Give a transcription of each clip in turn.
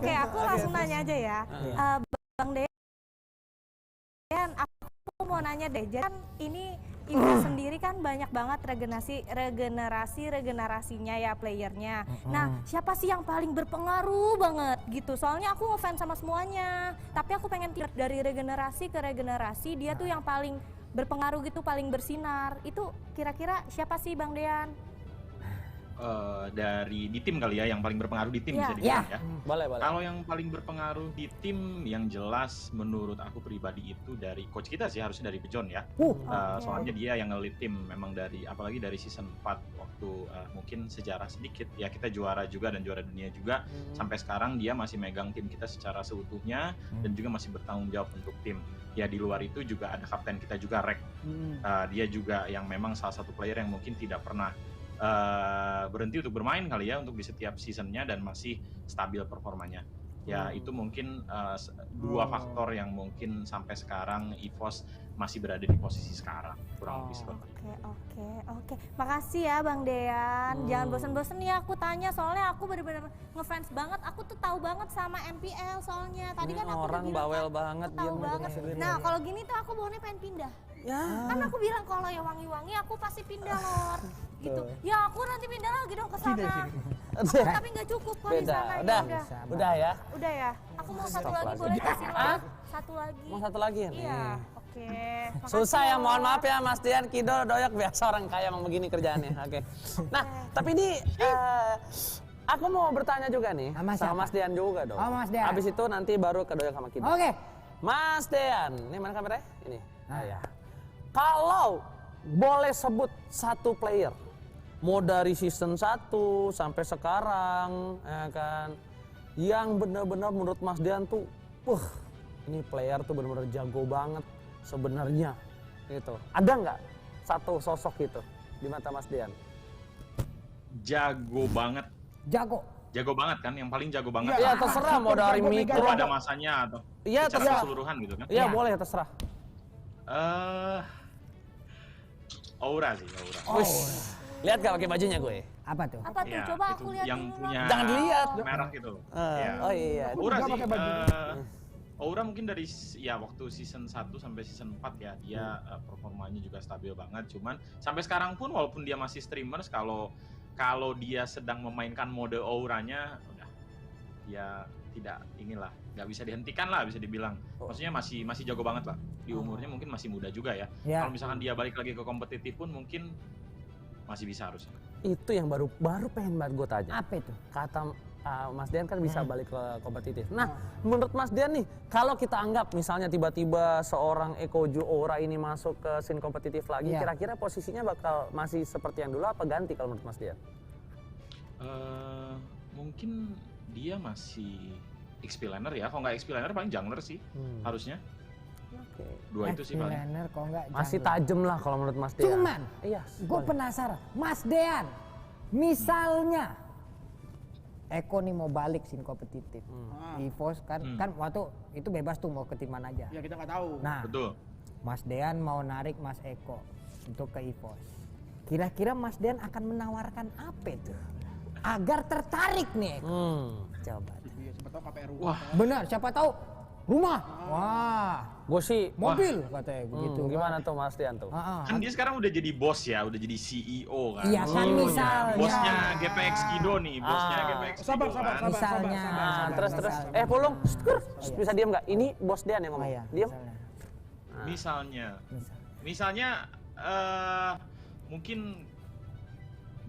Oke, aku langsung nanya aja ya. Bang Dean, aku mau nanya deh. Jadi kan ini sendiri kan banyak banget regenerasinya ya playernya. Nah, siapa sih yang paling berpengaruh banget gitu? Soalnya aku ngefans sama semuanya. Tapi aku pengen dari regenerasi ke regenerasi, dia tuh yang paling berpengaruh gitu, paling bersinar. Itu kira-kira siapa sih Bang Dean? Dari di tim kali ya, yang paling berpengaruh di tim bisa dibilang ya. Boleh. Kalau yang paling berpengaruh di tim yang jelas menurut aku pribadi itu dari coach kita sih, harusnya dari Bejon ya. Soalnya dia yang nge-lead tim memang apalagi dari season 4 waktu mungkin sejarah sedikit ya, kita juara juga dan juara dunia juga. Sampai sekarang dia masih megang tim kita secara seutuhnya dan juga masih bertanggung jawab untuk tim. Ya di luar itu juga ada kapten kita juga Rek. Dia juga yang memang salah satu player yang mungkin tidak pernah berhenti untuk bermain kali ya untuk di setiap seasonnya dan masih stabil performanya. Ya itu mungkin dua faktor yang mungkin sampai sekarang EVOS masih berada di posisi sekarang, kurang lebih seperti itu. Oke. Makasih ya Bang Dean. Jangan bosen-bosen ya aku tanya, soalnya aku bener-bener ngefans banget. Aku tuh tahu banget sama MPL soalnya. Tadi kan aku orang bawel banget dia tahu banget. Nah kalau gini tuh aku baunya pengen pindah. Kan aku bilang kalau yang wangi-wangi aku pasti pindah Lord. Gitu. Ya aku nanti pindah lagi dong ke sana. Tapi nggak cukup kok di sana. Udah ya. Udah ya. Aku mau satu lagi boleh kasih Lord? Satu lagi. Mau satu lagi ya? Iya. Oke. Susah ya, mohon maaf ya Mas Dian, Kido, Doyak, biasa orang kaya emang begini kerjaannya. Oke. Nah, tapi ini aku mau bertanya juga nih sama Mas Dian juga dong. Oh, Mas Dian. Habis itu nanti baru ke Doyak sama Kido. Oke. Mas Dian, ini mana kameranya? Ini. Ya. Kalau boleh sebut satu player, mau dari season 1 sampai sekarang, ya kan, yang benar-benar menurut Mas Dian tuh, ini player tuh benar-benar jago banget sebenarnya, gitu. Ada nggak satu sosok gitu di mata Mas Dian? Jago banget. Jago banget kan, yang paling jago banget. Iya terserah mau dari mikro. Ada masanya atau secara keseluruhan gitu kan? Iya boleh terserah. Aura sih, Aura. Lihat gak pakai bajunya gue? Apa tuh? Ya, Coba aku lihat yang dulu. punya Jangan dilihat. merah gitu. Oh iya. Aura sih. Aura mungkin dari waktu season 1 sampai season 4 ya, dia performanya juga stabil banget. Cuman sampai sekarang pun walaupun dia masih streamers, kalau dia sedang memainkan mode auranya, udah dia nggak bisa dihentikan lah, bisa dibilang. Maksudnya masih jago banget lah. Di umurnya mungkin masih muda juga ya. Kalau misalkan dia balik lagi ke kompetitif pun mungkin masih bisa harusnya. Itu yang baru pengen banget gue tanya. Apa itu? Kata Mas Dian kan bisa balik ke kompetitif. Nah, menurut Mas Dian nih, kalau kita anggap misalnya tiba-tiba seorang Eko Ju Aura ini masuk ke scene kompetitif lagi, kira-kira posisinya bakal masih seperti yang dulu apa ganti kalau menurut Mas Dian? Mungkin dia masih XP laner ya. Kalau nggak XP laner paling jungler sih harusnya. Oke. Dua itu sih paling. Kok enggak masih tajam lah kalau menurut Mas Dian. Cuman, gue penasaran, Mas Dian, misalnya Eko nih mau balik scene kompetitif, EVOS kan waktu itu bebas tuh mau ke tim mana aja. Ya kita nggak tahu. Nah, betul. Mas Dian mau narik Mas Eko untuk ke EVOS. Kira-kira Mas Dian akan menawarkan apa tuh agar tertarik nih Eko? Coba. Iya, siapa tahu KPR rumah. Wah, Benar, siapa tahu rumah. Wah, gue sih mobil katanya begitu. Gimana tuh Mas Dian tuh? kan dia sekarang udah jadi bos ya, udah jadi CEO kan. Iya kan misalnya. Bosnya GPX Kido nih, bosnya GPX Kido. Sabar. Misalnya. Terus. Pulung, bisa diam nggak? Ini bos Dian yang ngomong. Diam. Misalnya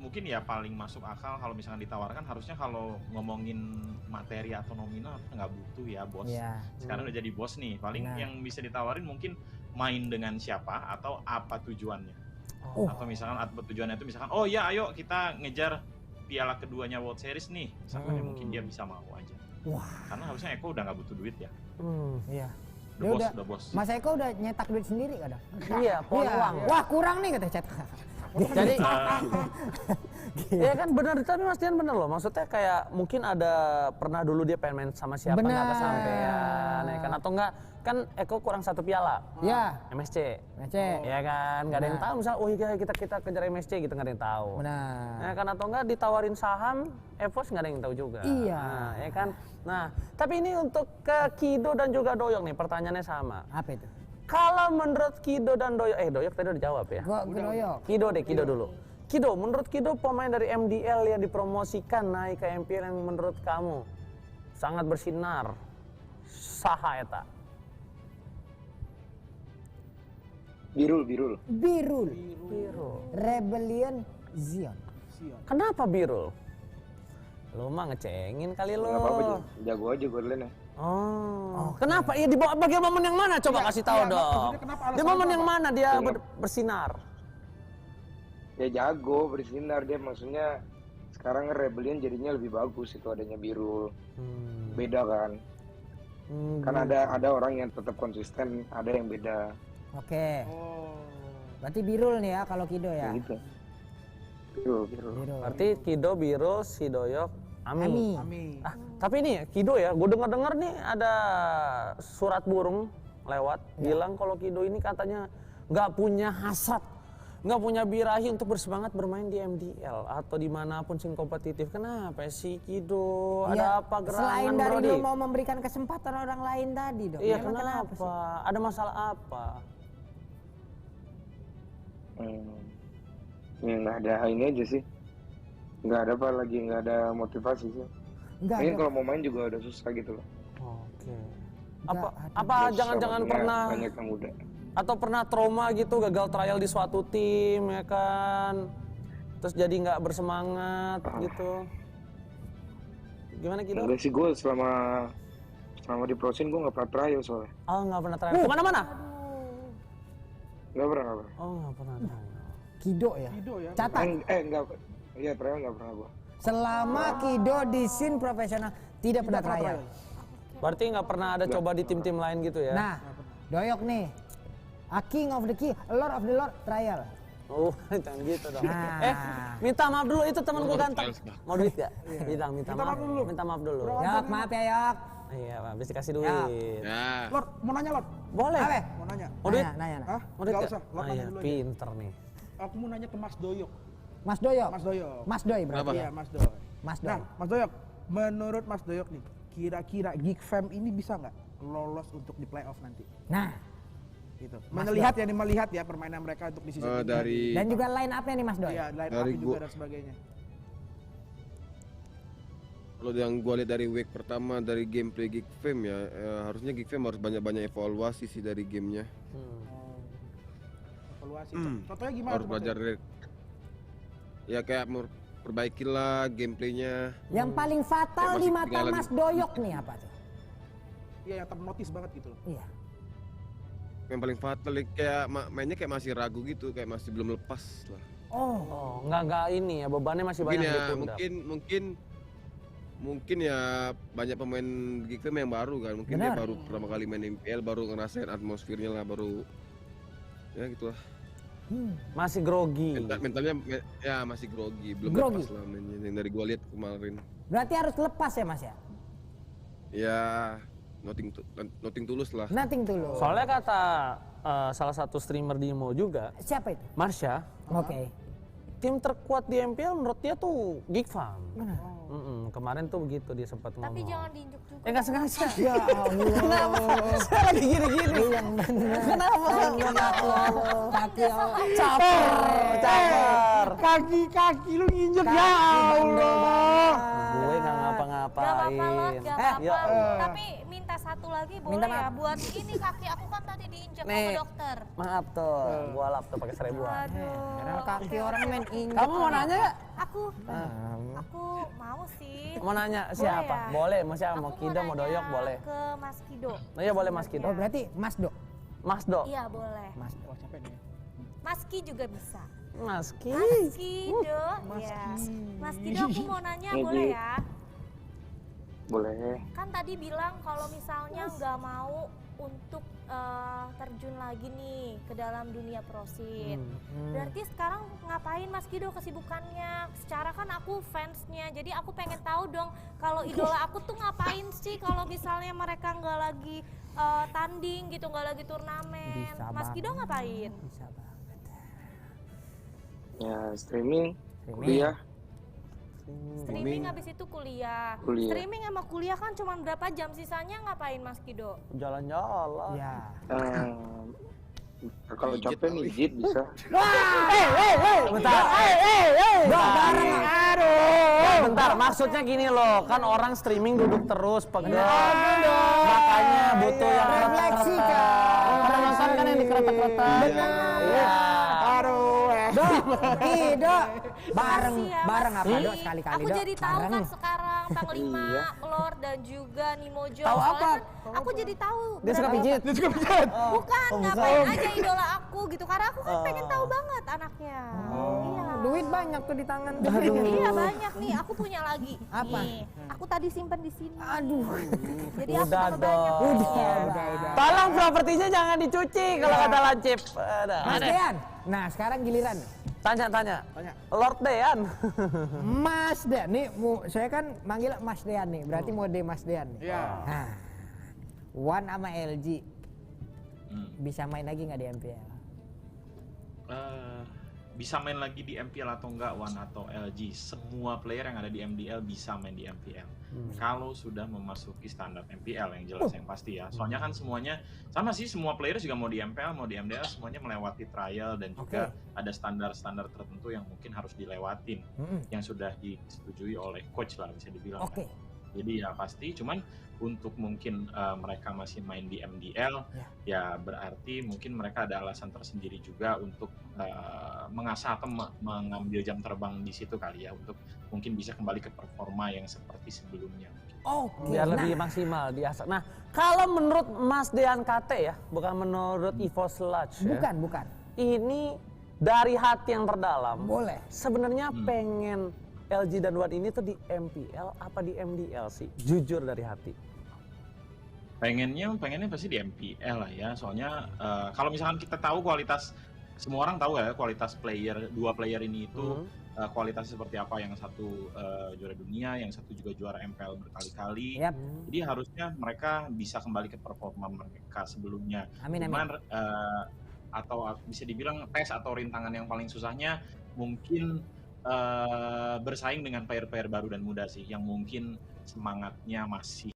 mungkin ya paling masuk akal kalau misalkan ditawarkan, harusnya kalau ngomongin materi atau nominal nggak butuh ya bos. Sekarang udah jadi bos nih, paling yang bisa ditawarin mungkin main dengan siapa atau apa tujuannya. Atau misalkan apa tujuannya itu misalkan ayo kita ngejar piala keduanya World Series nih, misalkan mungkin dia bisa mau aja. Karena harusnya Eko udah nggak butuh duit ya. Iya. Udah bos. Mas Eko udah nyetak duit sendiri kadang. Iya, uang. Wah kurang nih kata cetak. Iya kan benar, tapi Mas Dian benar loh. Maksudnya kayak mungkin ada pernah dulu dia pengen main sama siapa nggak Benar. kesampean, ya kan? Atau enggak kan Eko kurang 1 piala. Ya, MSC. Mece. Ya kan, nggak ada yang Benar. tahu misal, oh iya kita kejar MSC gitu nggak ada yang tahu. Benar. Ya kan atau enggak ditawarin saham, EVOS nggak ada yang tahu juga. Iya. Nah, ya kan. Nah, tapi ini untuk ke Kido dan juga Doyok nih, pertanyaannya sama. Apa itu? Kalau menurut Kido dan Doyok, Doyok tadi udah jawab ya. Gua Doyok. Kido dulu. Kido, menurut Kido pemain dari MDL yang dipromosikan naik ke MPL yang menurut kamu sangat bersinar, saha eta? Birul. Birul. Rebellion Zion. Kenapa Birul? Lu mah ngecengin kali lo. Nggak apa-apa, jago aja gue dulu nih. Oh, kenapa? Iya di bagian momen yang mana? Coba kasih tahu dong. maksudnya kenapa, Di momen yang mana dia Iya. bersinar? Ya jago, bersinar dia, maksudnya sekarang Rebellion jadinya lebih bagus itu adanya Birul. Beda kan? Kan ada orang yang tetap konsisten, ada yang beda. Oke. Oh. Berarti Birul nih ya kalau Kido ya. Kayak gitu. Birul. Birul. Berarti Kido, Birul, si Doyok, Ami. Ami. Ah, tapi nih Kido ya, gue denger nih ada surat burung lewat bilang kalau Kido ini katanya nggak punya hasrat, nggak punya birahi untuk bersemangat bermain di MDL atau dimanapun sing kompetitif. Kenapa sih Kido? Iya, Ada apa gerangan selain dari Brody? lu mau memberikan kesempatan orang lain tadi dong. Iya Emang kenapa? sih? Ada masalah apa? Ya nggak ada ini aja sih. Nggak ada apa lagi, nggak ada motivasi sih. Enggak Mungkin ada. kalau mau main juga udah susah gitu loh. Oke. Nggak ada. Apa Terus jangan-jangan sama pernah banyak yang muda. atau pernah trauma gitu gagal trial di suatu tim ya kan? Terus jadi nggak bersemangat gitu. Gimana Kido? Enggak sih, gue selama di Prosin gue nggak pernah trial soalnya. Oh nggak pernah trial. Kemana-mana? Nggak pernah. Oh nggak pernah trial. Kido ya. Kido ya. Catat. Enggak. Iya, trial nggak pernah gue. Selama Kido di scene profesional tidak pernah trial. Berarti nggak pernah ada coba di tim-tim lain gitu ya? Nah, Doyok nih. A king of the king, a lord of the lord trial. Oh, jangan gitu dong. Nah. Minta maaf dulu, itu temen gue ganteng. Mau duit gak? Bilang minta maaf maaf dulu. Minta maaf dulu. Yok, maaf ya Yok. Iya, Pak, habis dikasih duit. Lord, mau nanya Lord. Boleh. Apa? Mau nanya. Mau duit? Nanya. Hah? Mau duit Nggak gak? usah. Lord Ah, nanya iya, dulu aja. pinter nih. Aku mau nanya ke Mas Doyok. Mas Doyok. Mas Doyok. Mas Doy berarti. Iya, Mas Doyok. Mas Nah, Doy. Mas Doyok, menurut Mas Doyok nih, kira-kira Geek Fam ini bisa nggak lolos untuk di playoff nanti? Nah, Gitu. Mas Melihat ya permainan mereka untuk di season ini. Dari dan juga line up-nya nih Mas Doy. Iya, line dari up juga gua- dan sebagainya. kalau yang gue lihat dari week pertama dari gameplay Geek Fam ya, harusnya Geek Fam harus banyak-banyak evaluasi sih dari gamenya. Evaluasi. Contohnya gimana? Harus tuh, Mas belajar Doyok? ya kayak perbaikilah gameplaynya. Yang paling fatal Masih di mata ketinggalan. Mas Doyok nih apa tuh? Iya, yang ternotis banget gitu loh. Iya. Yang paling fatal kayak mainnya kayak masih ragu gitu, kayak masih belum lepas lah. Oh, nggak ini ya, bebannya masih Mungkin banyak ya, di pundak. mungkin ya banyak pemain Geek Fam yang baru kan, mungkin Benar. dia baru pertama kali main MPL, baru ngerasain atmosfernya lah, baru ya gitulah. Masih grogi. Mentalnya ya masih grogi, belum Grogi. lepas lah mainnya yang dari gua lihat kemarin. Berarti harus lepas ya Mas ya? Ya nothing tulus lah. Nothing dulu. Soalnya kata salah satu streamer di Imo juga, Siapa itu? Marsha, Oke. tim terkuat di MPL menurut dia tuh Geek Fam. Benar. Kemarin tuh begitu dia sempat ngomong. Tapi jangan diinjek juga. Nggak sengaja. Ya Allah. Kenapa? Saya lagi gini-gini. Yang benar. Kenapa? Kaki Caper. Kaki lu nginjek ya Allah. Gue nggak Gak ngapa-ngapain. apa-apa Lot, gak ya apa-apa. Tapi minta satu lagi boleh Minta ya maaf. buat ini kaki aku kan tadi diinjek Nih. sama dokter. Maaf tuh, gua lap tuh pakai 1000-an. Aduh. Karena kaki orang main injek. Kamu mau nanya nggak? Aku mau sih. Mau nanya siapa? ya? Boleh, mau siapa? Aku Mau Kido, mau nanya Doyok, boleh. Ke Mas Kido. Oh iya boleh Mas Kido. Oh berarti Mas Do. Mas Do. Iya boleh. Mas Do. Wah, capek nih. Mas Ki juga bisa. Mas Ki. Mas Kido, ya. Mas Kido aku mau nanya Iya, boleh Ki. ya? Boleh. Kan tadi bilang kalau misalnya nggak mau untuk terjun lagi nih ke dalam dunia prosit. Berarti sekarang ngapain Mas Kido kesibukannya? Secara kan aku fansnya, jadi aku pengen tahu dong kalau idola aku tuh ngapain sih kalau misalnya mereka nggak lagi tanding gitu, nggak lagi turnamen. Bisa Mas Kido ngapain? Bisa banget. Ya streaming, Streaming. kuliah. Streaming habis itu kuliah. Streaming sama kuliah kan cuma berapa jam, sisanya ngapain Mas Kido? Jalan-jalan. Ya. Kalau Pijit capek kali. mijit bisa. Bentar. Bareng. Bentar, maksudnya gini loh, kan orang streaming duduk terus pegel. Makanya butuh yang Refleksi, kretek-kretek. Kak. Pernah nonton kan yang dikretek-kretek? Iya. Kido bareng Makasih ya, bareng Mas apa Ki. Dok sekali-kali Aku Dok. jadi tahu Bareng. kan sekarang Panglima, Iya. Lord dan juga Nimojo. Tahu Soalnya apa? kan aku jadi tahu. Dia suka berapa- pijit. Bukan, Oh, ngapain bukan. aja idola aku gitu. Karena aku kan pengen tahu banget anaknya. Iya. Duit banyak tuh di tangan. Iya banyak nih, aku punya lagi. Apa? Nih, aku tadi simpen di sini. Aduh. Jadi aku Udah tambah banyak. dong. Iya. Tolong propertinya jangan dicuci kalau kata Lancip. Mas Dean. Nah, sekarang giliran. Tanya. Lord Dean. Mas Dean nih, saya kan manggil Mas Dean nih, berarti mode Mas Dean nih. Iya. Nah, One sama LG Hmm. bisa main lagi nggak di MPL? Bisa main lagi di MPL atau enggak, One atau LG, semua player yang ada di MDL bisa main di MPL kalau sudah memasuki standar MPL yang jelas yang pasti ya. Soalnya kan semuanya sama sih, semua player juga mau di MPL mau di MDL semuanya melewati trial dan juga ada standar-standar tertentu yang mungkin harus dilewatin yang sudah disetujui oleh coach lah bisa dibilang. Oke. Kan. Jadi ya pasti, cuman untuk mungkin mereka masih main di MDL, ya berarti mungkin mereka ada alasan tersendiri juga untuk mengasah atau mengambil jam terbang di situ kali ya, untuk mungkin bisa kembali ke performa yang seperti sebelumnya. Oke. Biar lebih maksimal diasah. Nah, kalau menurut Mas Dean KT ya, bukan menurut Evo Sludge ya. Bukan. Ini dari hati yang terdalam. Boleh. Sebenarnya pengen LG dan One ini tuh di MPL apa di MDL sih? Jujur dari hati. Pengennya pasti di MPL lah ya, soalnya kalau misalkan kita tahu kualitas, semua orang tahu ya kualitas dua player ini itu kualitasnya seperti apa, yang satu juara dunia, yang satu juga juara MPL berkali-kali. Yap. Jadi harusnya mereka bisa kembali ke performa mereka sebelumnya. Amin. Cuman atau bisa dibilang tes atau rintangan yang paling susahnya mungkin bersaing dengan player-player baru dan muda sih, yang mungkin semangatnya masih